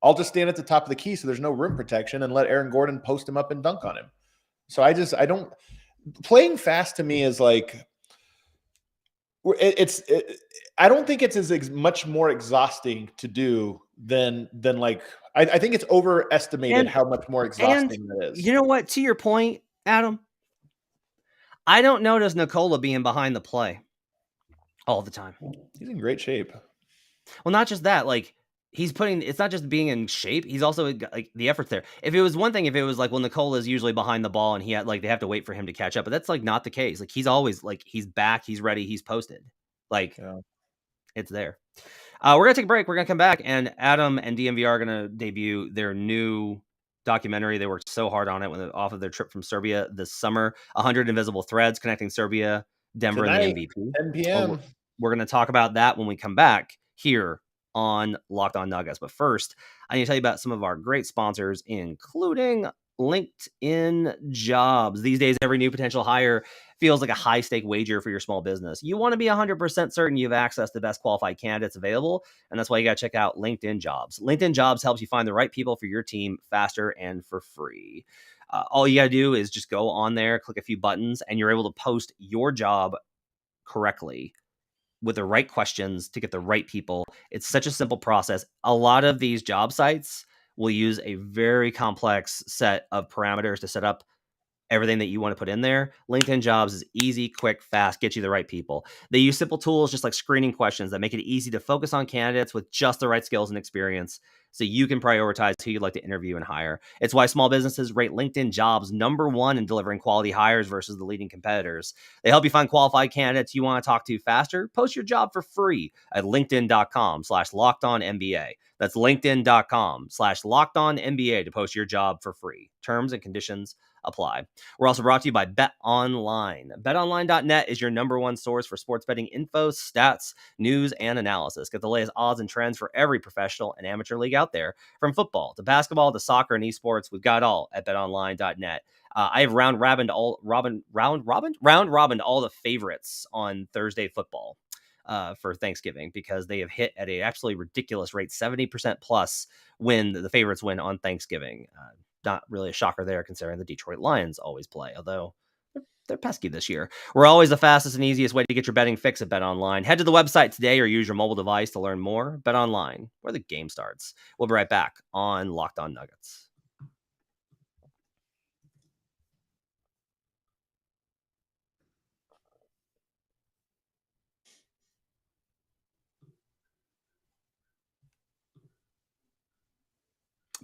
[SPEAKER 3] I'll just stand at the top of the key so there's no rim protection and let Aaron Gordon post him up and dunk on him. So playing fast to me is like, I don't think it's as much more exhausting to do than I think it's overestimated how much more exhausting that is.
[SPEAKER 1] You know what? To your point, Adam, I don't notice Nikola being behind the play all the time.
[SPEAKER 3] He's in great shape.
[SPEAKER 1] Well, not just that, like, it's not just being in shape. He's also like the effort's there. If it was one thing, if it was like, well, Nikola is usually behind the ball and they have to wait for him to catch up, but that's like not the case. Like, he's always he's back, he's ready, he's posted. It's there. We're going to take a break. We're going to come back, and Adam and DMVR are going to debut their new documentary. They worked so hard on it off of their trip from Serbia this summer. 100 Invisible Threads connecting Serbia, Denver,
[SPEAKER 3] Tonight,
[SPEAKER 1] and the MVP.
[SPEAKER 3] 10 p.m.
[SPEAKER 1] We're going to talk about that when we come back here on Locked On Nuggets. But first, I need to tell you about some of our great sponsors, including LinkedIn Jobs. These days, every new potential hire feels like a high-stake wager for your small business. You want to be 100% certain you have access to the best qualified candidates available, and that's why you got to check out LinkedIn Jobs. LinkedIn Jobs helps you find the right people for your team faster and for free. All you got to do is just go on there, click a few buttons, and you're able to post your job correctly with the right questions to get the right people. It's such a simple process. A lot of these job sites will use a very complex set of parameters to set up everything that you want to put in there. LinkedIn Jobs is easy, quick, fast, get you the right people. They use simple tools just like screening questions that make it easy to focus on candidates with just the right skills and experience. so you can prioritize who you'd like to interview and hire. It's why small businesses rate LinkedIn Jobs #1 in delivering quality hires versus the leading competitors. They help you find qualified candidates you want to talk to faster. Post your job for free at linkedin.com/lockedonnba. That's linkedin.com/lockedonnba to post your job for free. Terms and conditions apply. We're also brought to you by BetOnline. BetOnline.net is your #1 source for sports betting info, stats, news, and analysis. Get the latest odds and trends for every professional and amateur league out there. From football to basketball to soccer and esports, we've got it all at BetOnline.net. I have round robined all the favorites on Thursday football for Thanksgiving, because they have hit at a absolutely ridiculous rate, 70% plus when the favorites win on Thanksgiving. Not really a shocker there, considering the Detroit Lions always play, although they're pesky this year. We're always the fastest and easiest way to get your betting fix at BetOnline. Head to the website today or use your mobile device to learn more. BetOnline, where the game starts. We'll be right back on Locked On Nuggets.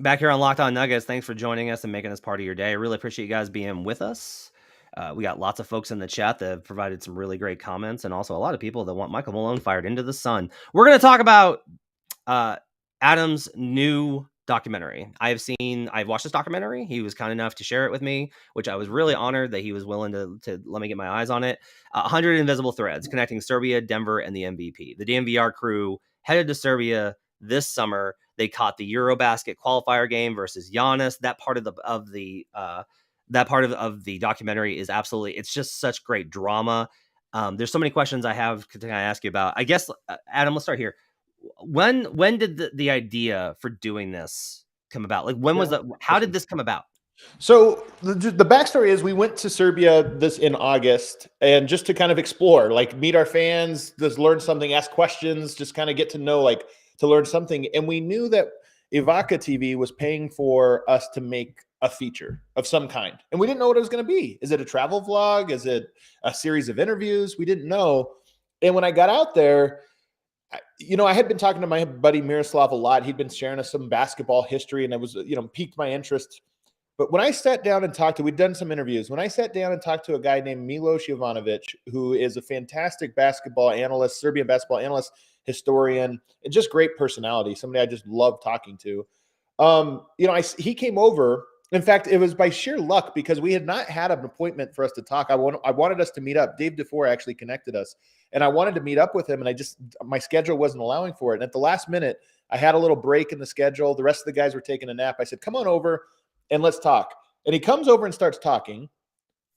[SPEAKER 1] Back here on Locked On Nuggets, thanks for joining us and making us part of your day. I really appreciate you guys being with us. We got lots of folks in the chat that have provided some really great comments, and also a lot of people that want Michael Malone fired into the sun. We're going to talk about Adam's new documentary. I've watched this documentary. He was kind enough to share it with me, which I was really honored that he was willing to let me get my eyes on it. 100 Invisible Threads connecting Serbia, Denver, and the MVP. The DNVR crew headed to Serbia this summer. They caught the Eurobasket qualifier game versus Giannis. That part of the documentary is absolutely, it's just such great drama. There's so many questions I have to ask you about. I guess, Adam, let's start here. When did the idea for doing this come about? Like, how did this come about?
[SPEAKER 3] So the backstory is we went to Serbia in August, and just to kind of explore, like meet our fans, just learn something, ask questions, just kind of get to know, like to learn something. And we knew that Ivaka TV was paying for us to make a feature of some kind. And we didn't know what it was going to be. Is it a travel vlog? Is it a series of interviews? We didn't know. And when I got out there, I had been talking to my buddy Miroslav a lot. He'd been sharing us some basketball history, and it was, piqued my interest. But when I sat down and we'd done some interviews. When I sat down and talked to a guy named Milos Jovanovic, who is a fantastic basketball analyst, Serbian basketball analyst, historian, and just great personality, somebody I just love talking to. He came over. In fact, it was by sheer luck, because we had not had an appointment for us to talk. I wanted us to meet up. Dave DeFore actually connected us, and I wanted to meet up with him, and my schedule wasn't allowing for it. And at the last minute, I had a little break in the schedule. The rest of the guys were taking a nap. I said, "Come on over and let's talk." And he comes over and starts talking.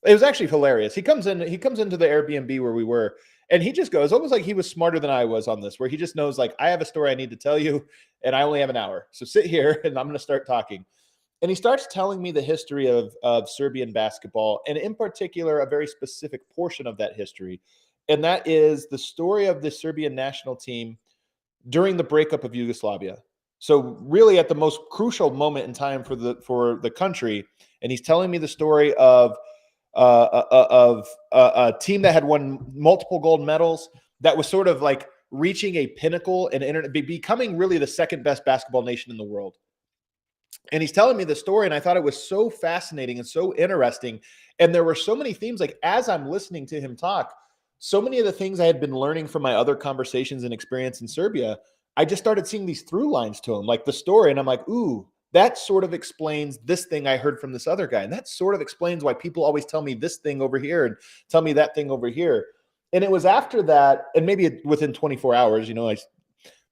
[SPEAKER 3] It was actually hilarious. He comes into the Airbnb where we were, and he just goes, almost like he was smarter than I was on this, where he just knows, like, I have a story I need to tell you, and I only have an hour. So sit here, and I'm going to start talking. And he starts telling me the history of Serbian basketball, and in particular, a very specific portion of that history. And that is the story of the Serbian national team during the breakup of Yugoslavia. So really at the most crucial moment in time for the country. And he's telling me the story of a team that had won multiple gold medals, that was sort of like reaching a pinnacle and becoming really the second best basketball nation in the world. And he's telling me the story, and I thought it was so fascinating and so interesting. And there were so many themes, like as I'm listening to him talk, so many of the things I had been learning from my other conversations and experience in Serbia, I just started seeing these through lines to him, like the story. And I'm like, ooh, that sort of explains this thing I heard from this other guy. And that sort of explains why people always tell me this thing over here and tell me that thing over here. And it was after that, and maybe within 24 hours,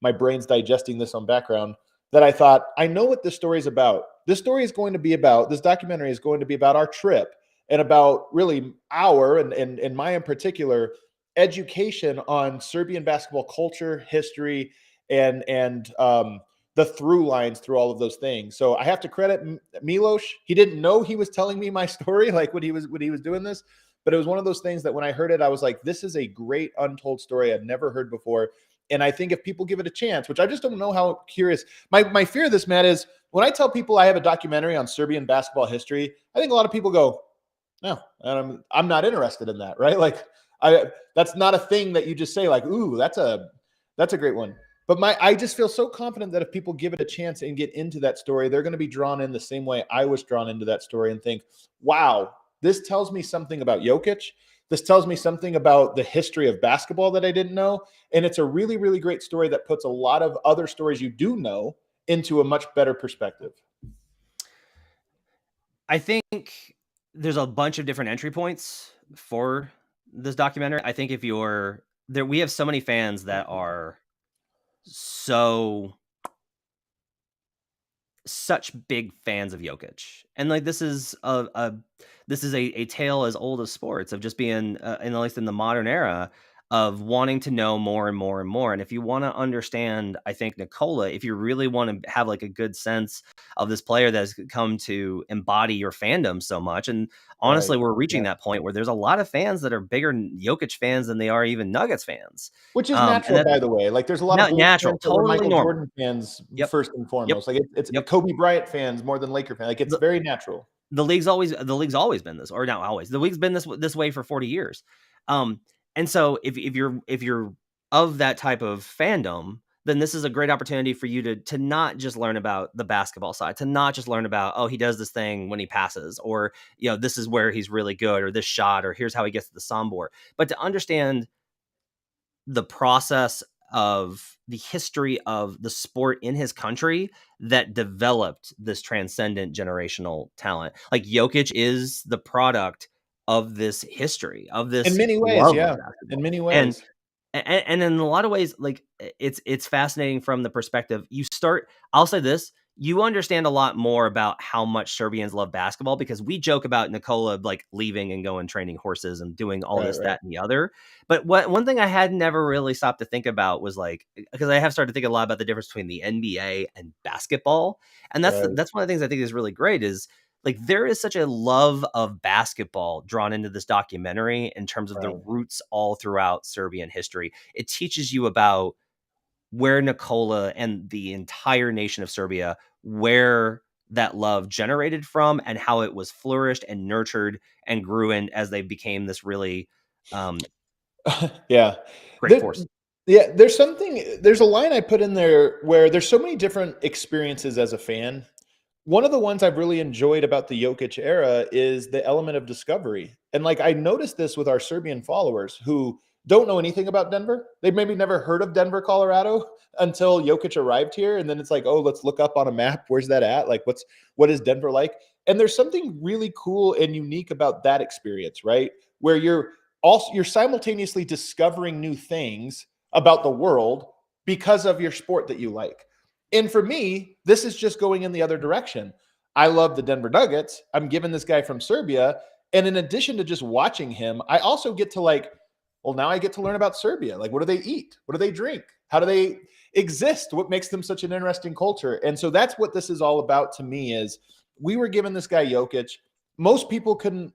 [SPEAKER 3] my brain's digesting this on background, that I thought, I know what this story is about. This documentary is going to be about our trip, and about really and my in particular, education on Serbian basketball culture, history, and the through lines through all of those things. So I have to credit Milos. He didn't know he was telling me my story, like when he was doing this, but it was one of those things that when I heard it, I was like, this is a great untold story I'd never heard before. And I think if people give it a chance, which I just don't know how curious, my fear of this, Matt, is when I tell people I have a documentary on Serbian basketball history, I think a lot of people go, no, I'm not interested in that, right? Like that's not a thing that you just say like, ooh, that's a great one. But I just feel so confident that if people give it a chance and get into that story, they're going to be drawn in the same way I was drawn into that story and think, wow, this tells me something about Jokic. This tells me something about the history of basketball that I didn't know. And it's a really, really great story that puts a lot of other stories you do know into a much better perspective.
[SPEAKER 1] I think there's a bunch of different entry points for this documentary. I think if you're there, we have so many fans that are such big fans of Jokic. And like this is a tale as old as sports of just being in at least in the modern era of wanting to know more and more and more. And if you want to understand, I think Nikola, if you really want to have like a good sense of this player that has come to embody your fandom so much, and honestly, we're reaching that point where there's a lot of fans that are bigger Jokic fans than they are even Nuggets fans,
[SPEAKER 3] which is natural, by the way. Like there's a lot of
[SPEAKER 1] natural, totally
[SPEAKER 3] Michael
[SPEAKER 1] normal.
[SPEAKER 3] Jordan fans first and foremost.
[SPEAKER 1] Yep.
[SPEAKER 3] Like it's Kobe Bryant fans more than Laker fans. Like it's very natural.
[SPEAKER 1] The league's always been this, or not always. The league's been this way for 40 years. And so if you're of that type of fandom, then this is a great opportunity for you to not just learn about the basketball side, to not just learn about, oh, he does this thing when he passes, or, this is where he's really good, or this shot, or here's how he gets to the sombor, but to understand the process of the history of the sport in his country that developed this transcendent generational talent. Like Jokic is the product of this history, of this
[SPEAKER 3] in many ways, in many ways.
[SPEAKER 1] And in a lot of ways, like it's fascinating from the perspective I'll say this, you understand a lot more about how much Serbians love basketball because we joke about Nikola like leaving and going training horses and doing all this, that, and the other. But one thing I had never really stopped to think about was like, because I have started thinking a lot about the difference between the NBA and basketball. And that's one of the things I think is really great is like there is such a love of basketball drawn into this documentary in terms of the roots all throughout Serbian history. It teaches you about where Nikola and the entire nation of Serbia, where that love generated from and how it was flourished and nurtured and grew in as they became this really great force.
[SPEAKER 3] Yeah, there's a line I put in there where there's so many different experiences as a fan. One of the ones I've really enjoyed about the Jokic era is the element of discovery. And like I noticed this with our Serbian followers who don't know anything about Denver. They've maybe never heard of Denver, Colorado until Jokic arrived here. And then it's like, oh, let's look up on a map. Where's that at? Like, what is Denver like? And there's something really cool and unique about that experience, right? Where you're simultaneously discovering new things about the world because of your sport that you like. And for me, this is just going in the other direction. I love the Denver Nuggets. I'm giving this guy from Serbia. And in addition to just watching him, I also get to now I get to learn about Serbia. Like, what do they eat? What do they drink? How do they exist? What makes them such an interesting culture? And so that's what this is all about to me is we were given this guy Jokic. Most people could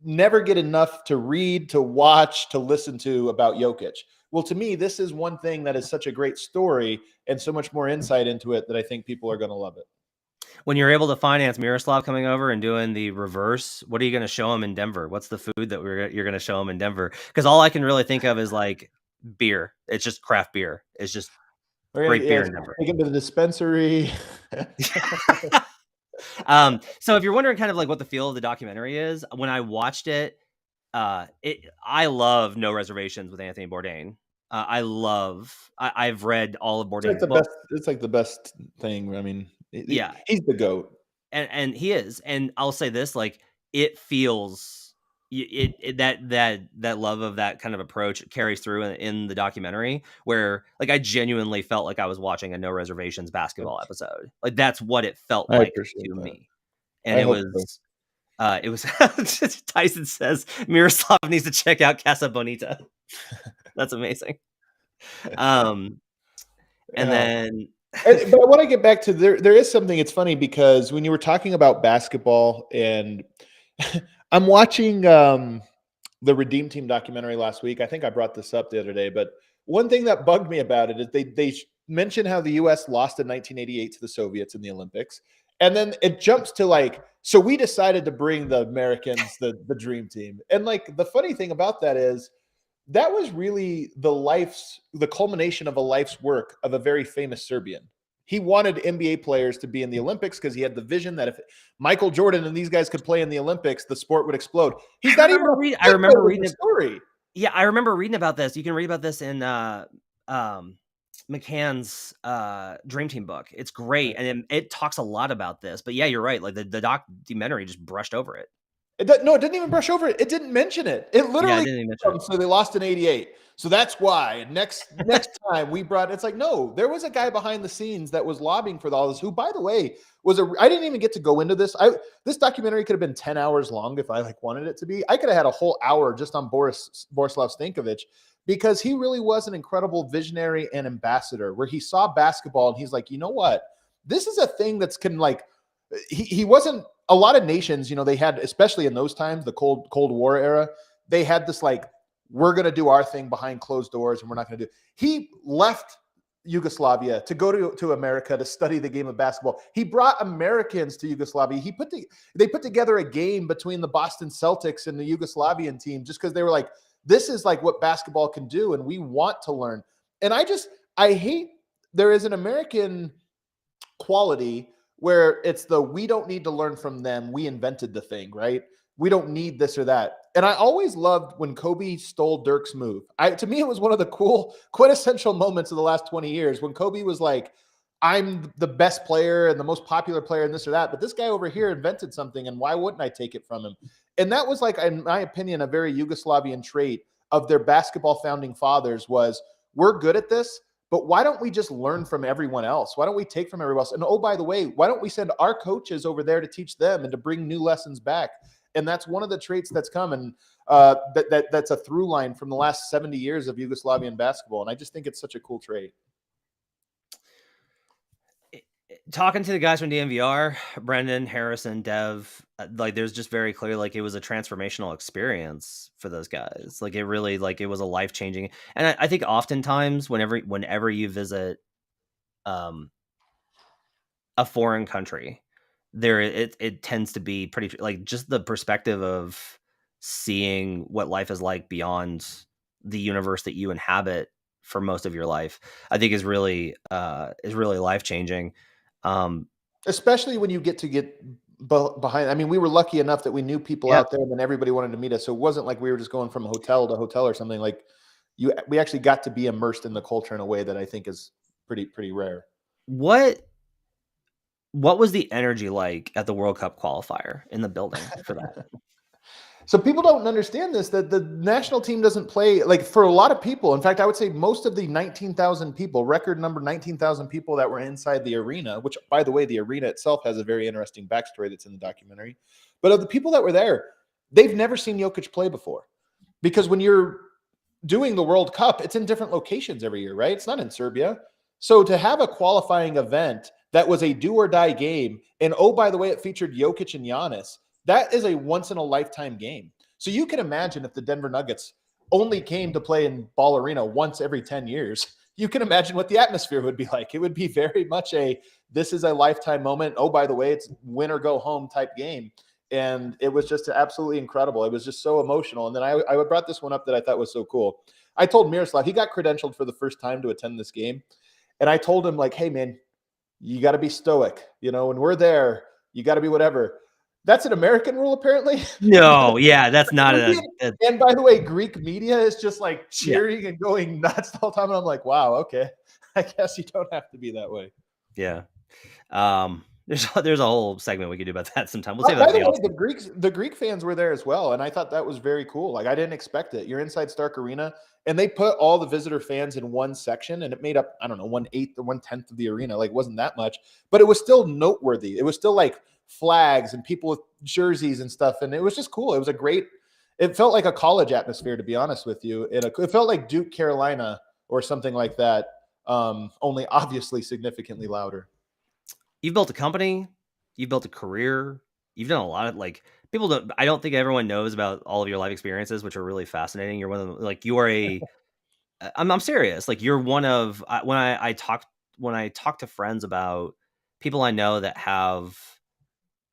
[SPEAKER 3] never get enough to read, to watch, to listen to about Jokic. Well, to me, this is one thing that is such a great story and so much more insight into it that I think people are going to love it.
[SPEAKER 1] When you're able to finance Miroslav coming over and doing the reverse, what are you going to show him in Denver? What's the food that you're going to show him in Denver? Because all I can really think of is like beer. It's just craft beer. It's just great beer in Denver.
[SPEAKER 3] Take him to the dispensary.
[SPEAKER 1] So if you're wondering kind of like what the feel of the documentary is, when I watched it, I love No Reservations with Anthony Bourdain. I've read all of Bourdain's books.
[SPEAKER 3] It's like the best thing. I mean, he's the GOAT.
[SPEAKER 1] And he is. And I'll say this, like it feels that love of that kind of approach carries through in the documentary where like I genuinely felt like I was watching a No Reservations basketball episode. Like that's what it felt like to me. And it was Tyson says Miroslav needs to check out Casa Bonita. That's amazing. And then
[SPEAKER 3] but I want to get back to there is something. It's funny because when you were talking about basketball and I'm watching the Redeem Team documentary last week. I think I brought this up the other day, but one thing that bugged me about it is they mention how the U.S. lost in 1988 to the Soviets in the Olympics. And then it jumps to like, so we decided to bring the Americans, the Dream Team. And like the funny thing about that is that was really the culmination of a life's work of a very famous Serbian. He wanted NBA players to be in the Olympics because he had the vision that if Michael Jordan and these guys could play in the Olympics, the sport would explode. He's not even
[SPEAKER 1] I remember reading
[SPEAKER 3] the story.
[SPEAKER 1] Yeah, I remember reading about this. You can read about this in McCann's Dream Team book. It's great, and it talks a lot about this. But yeah, you're right. Like the documentary just brushed over it.
[SPEAKER 3] It didn't even brush over it. It didn't mention it. It literally.
[SPEAKER 1] Didn't even mention it.
[SPEAKER 3] So they lost in '88. So that's why next time we brought. It's like, no, there was a guy behind the scenes that was lobbying for all this. Who, by the way, I didn't even get to go into this. This documentary could have been 10 hours long if I wanted it to be. I could have had a whole hour just on Borislav Stankovic, because he really was an incredible visionary and ambassador, where he saw basketball and he's like, you know what, this is a thing that's he wasn't. A lot of nations, they had, especially in those times, the Cold War era, they had this like, we're going to do our thing behind closed doors and we're not going to do. He left Yugoslavia to go to America to study the game of basketball. He brought Americans to Yugoslavia. They put together a game between the Boston Celtics and the Yugoslavian team just because they were like, this is like what basketball can do and we want to learn. And I hate there is an American quality where it's we don't need to learn from them. We invented the thing, right? We don't need this or that. And I always loved when Kobe stole Dirk's move. To me, it was one of the cool, quintessential moments of the last 20 years when Kobe was like, I'm the best player and the most popular player and this or that, but this guy over here invented something and why wouldn't I take it from him? And that was like, in my opinion, a very Yugoslavian trait of their basketball founding fathers was, we're good at this, but why don't we just learn from everyone else? Why don't we take from everyone else? And oh, by the way, why don't we send our coaches over there to teach them and to bring new lessons back? And that's one of the traits that's come. And that's a through line from the last 70 years of Yugoslavian basketball. And I just think it's such a cool trait.
[SPEAKER 1] Talking to the guys from DNVR, Brendan, Harrison, Dev, like there's just very clear, like it was a transformational experience for those guys. Like it really, like it was a life changing. And I think oftentimes whenever you visit a foreign country, it tends to be pretty like just the perspective of seeing what life is like beyond the universe that you inhabit for most of your life, I think is really life changing.
[SPEAKER 3] Especially when you get behind. I mean, we were lucky enough that we knew people out there, and then everybody wanted to meet us. So it wasn't like we were just going from hotel to hotel or something. Like we actually got to be immersed in the culture in a way that I think is pretty rare.
[SPEAKER 1] What was the energy like at the World Cup qualifier in the building for that?
[SPEAKER 3] So people don't understand this, that the national team doesn't play, like for a lot of people. In fact, I would say most of the 19,000 people, record number 19,000 people that were inside the arena, which, by the way, the arena itself has a very interesting backstory that's in the documentary. But of the people that were there, they've never seen Jokic play before. Because when you're doing the World Cup, it's in different locations every year, right? It's not in Serbia. So to have a qualifying event that was a do or die game, and oh, by the way, it featured Jokic and Giannis, that is a once-in-a-lifetime game. So you can imagine if the Denver Nuggets only came to play in Ball Arena once every 10 years, you can imagine what the atmosphere would be like. It would be very much this is a lifetime moment. Oh, by the way, it's win or go home type game. And it was just absolutely incredible. It was just so emotional. And then I brought this one up that I thought was so cool. I told Miroslav, he got credentialed for the first time to attend this game. And I told him, like, hey, man, you got to be stoic. When we're there, you got to be whatever. That's an American rule, apparently.
[SPEAKER 1] No, yeah, that's not
[SPEAKER 3] And by the way, Greek media is just like cheering and going nuts the whole time. And I'm like, wow, okay. I guess you don't have to be that way.
[SPEAKER 1] Yeah. There's a whole segment we could do about that sometime. We'll say
[SPEAKER 3] by the way, the Greek fans were there as well. And I thought that was very cool. Like, I didn't expect it. You're inside Stark Arena, and they put all the visitor fans in one section, and it made up, I don't know, 1/8 or 1/10 of the arena. Like, it wasn't that much, but it was still noteworthy. It was still like flags and people with jerseys and stuff. And it was just cool. It felt like a college atmosphere, to be honest with you. It felt like Duke, Carolina or something like that. Only obviously significantly louder.
[SPEAKER 1] You've built a company, you've built a career, you've done a lot of I don't think everyone knows about all of your life experiences, which are really fascinating. You're one of them. Like, you are I'm serious. Like, you're one of, when I talk to friends about people I know that have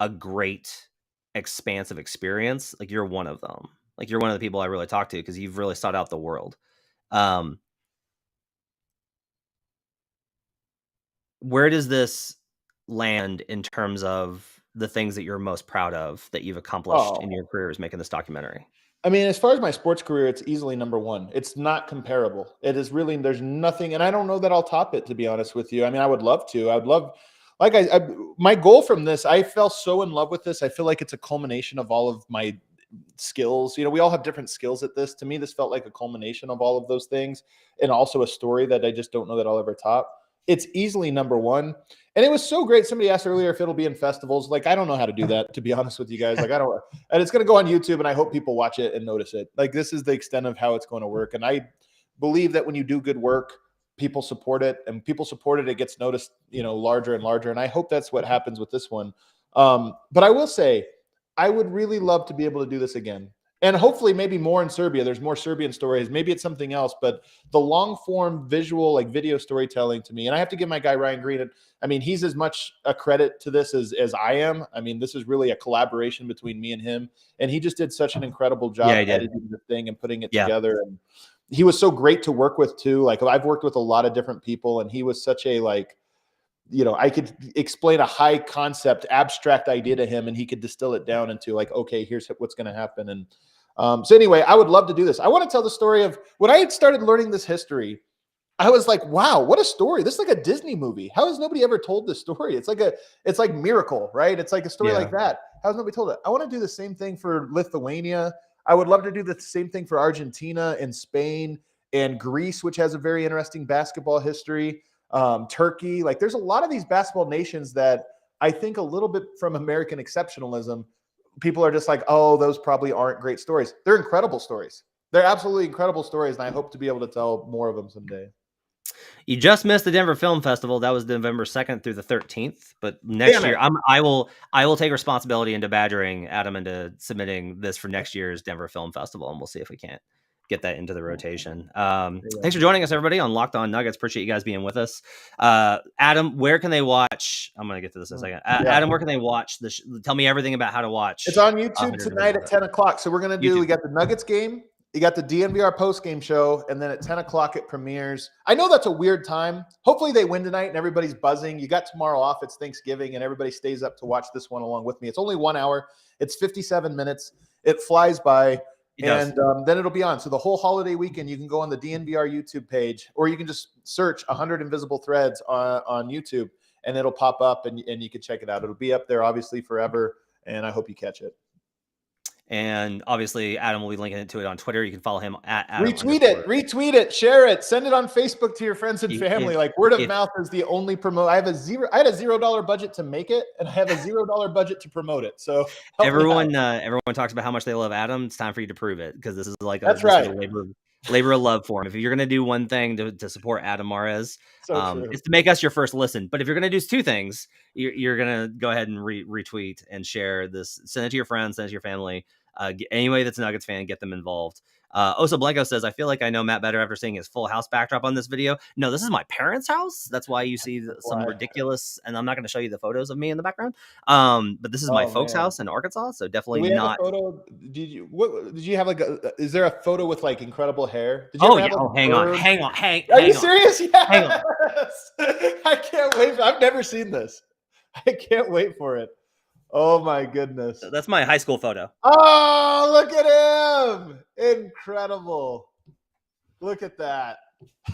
[SPEAKER 1] a great expansive experience, like, you're one of them. Like, you're one of the people I really talk to because you've really sought out the world. Where does this land in terms of the things that you're most proud of that you've accomplished in your career as making this documentary?
[SPEAKER 3] I mean, as far as my sports career, it's easily number one. It's not comparable. It is really, there's nothing, and I don't know that I'll top it, to be honest with you. I mean, I would love to. I would love, like my goal from this, I fell so in love with this. I feel like it's a culmination of all of my skills. You know, we all have different skills at this. To me, this felt like a culmination of all of those things, and also a story that I just don't know that I'll ever top. It's easily number one. And it was so great. Somebody asked earlier if it'll be in festivals. Like, I don't know how to do that, to be honest with you guys. Like, I don't, and it's going to go on YouTube, and I hope people watch it and notice it. Like, this is the extent of how it's going to work. And I believe that when you do good work, people support it, and people support it, it gets noticed, you know, larger and larger. And I hope that's what happens with this one. But I will say, I would really love to be able to do this again. And hopefully maybe more in Serbia. There's more Serbian stories. Maybe it's something else, but the long form visual, like video storytelling to me, and I have to give my guy Ryan Green, I mean, he's as much a credit to this as I am. I mean, this is really a collaboration between me and him. And he just did such an incredible job editing the thing and putting it together. And he was so great to work with too. Like, I've worked with a lot of different people, and he was such a, like, you know, I could explain a high concept, abstract idea to him, and he could distill it down into, like, okay, here's what's going to happen. And so anyway, I would love to do this. I want to tell the story of when I had started learning this history. I was like, wow, what a story. This is like a Disney movie. How has nobody ever told this story? It's like Miracle, right? It's like a story like that. How has nobody told it? I want to do the same thing for Lithuania. I would love to do the same thing for Argentina and Spain and Greece, which has a very interesting basketball history. Turkey. Like, there's a lot of these basketball nations that I think a little bit from American exceptionalism, people are just like, oh, those probably aren't great stories. They're incredible stories. They're absolutely incredible stories, and I hope to be able to tell more of them someday.
[SPEAKER 1] You just missed the Denver Film Festival. That was November 2nd through the 13th. But next year, I will take responsibility into badgering Adam into submitting this for next year's Denver Film Festival, and we'll see if we can't get that into the rotation. Thanks for joining us, everybody, on Locked On Nuggets. Appreciate you guys being with us. Adam, where can they watch? I'm going to get to this in a second. Adam, where can they watch this? Tell me everything about how to watch.
[SPEAKER 3] It's on YouTube tonight at 10 o'clock. So we're going to do, we got the Nuggets game. You got the DNVR post-game show, and then at 10 o'clock it premieres. I know that's a weird time. Hopefully they win tonight and everybody's buzzing. You got tomorrow off. It's Thanksgiving, and everybody stays up to watch this one along with me. It's only 1 hour. It's 57 minutes. It flies by, and then it'll be on. So the whole holiday weekend, you can go on the DNVR YouTube page, or you can just search 100 Invisible Threads on YouTube, and it'll pop up, and you can check it out. It'll be up there, obviously, forever, and I hope you catch it.
[SPEAKER 1] And obviously, Adam will be linking to it on Twitter. You can follow him at Adam.
[SPEAKER 3] Retweet it, share it, send it on Facebook to your friends and family. Like, word of mouth is the only promote. I had a $0 budget to make it, and I have a $0 budget to promote it. So
[SPEAKER 1] everyone talks about how much they love Adam. It's time for you to prove it, because this is like
[SPEAKER 3] a
[SPEAKER 1] labor of love for him. If you're going to do one thing to support Adam Mares, it's to make us your first listen. But if you're going to do two things, you're going to go ahead and retweet and share this. Send it to your friends, send it to your family. Anybody that's a Nuggets fan, get them involved. Oso Blanco says, I feel like I know Matt better after seeing his full house backdrop on this video. No, this is my parents' house. That's why you see some ridiculous, and I'm not going to show you the photos of me in the background. But this is my folks' house in Arkansas. So definitely not.
[SPEAKER 3] Photo? Did you have like is there a photo with like incredible hair?
[SPEAKER 1] Hang on.
[SPEAKER 3] Are you serious? Yes.
[SPEAKER 1] Hang on.
[SPEAKER 3] I can't wait. I've never seen this. I can't wait for it. Oh my goodness.
[SPEAKER 1] That's my high school photo.
[SPEAKER 3] Oh, look at him. Incredible. Look at that.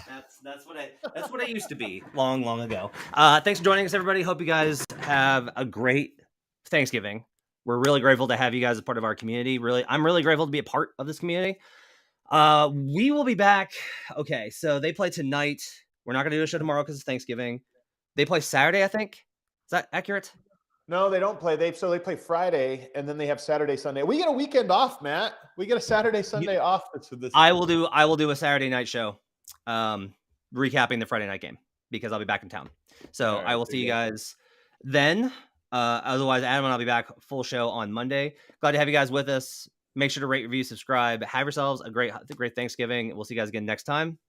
[SPEAKER 1] That's what I used to be long ago. Thanks for joining us, everybody. Hope you guys have a great Thanksgiving. We're really grateful to have you guys as part of our community. I'm really grateful to be a part of this community. We will be back. Okay, so they play tonight. We're not going to do a show tomorrow because it's Thanksgiving. They play Saturday, I think. Is that accurate?
[SPEAKER 3] No, they don't play. They play Friday, and then they have Saturday, Sunday. We get a weekend off, Matt. We get a Saturday, Sunday off.
[SPEAKER 1] I will do a Saturday night show, recapping the Friday night game, because I'll be back in town. So right, I will see you guys then. Otherwise, Adam and I'll be back full show on Monday. Glad to have you guys with us. Make sure to rate, review, subscribe. Have yourselves a great Thanksgiving. We'll see you guys again next time.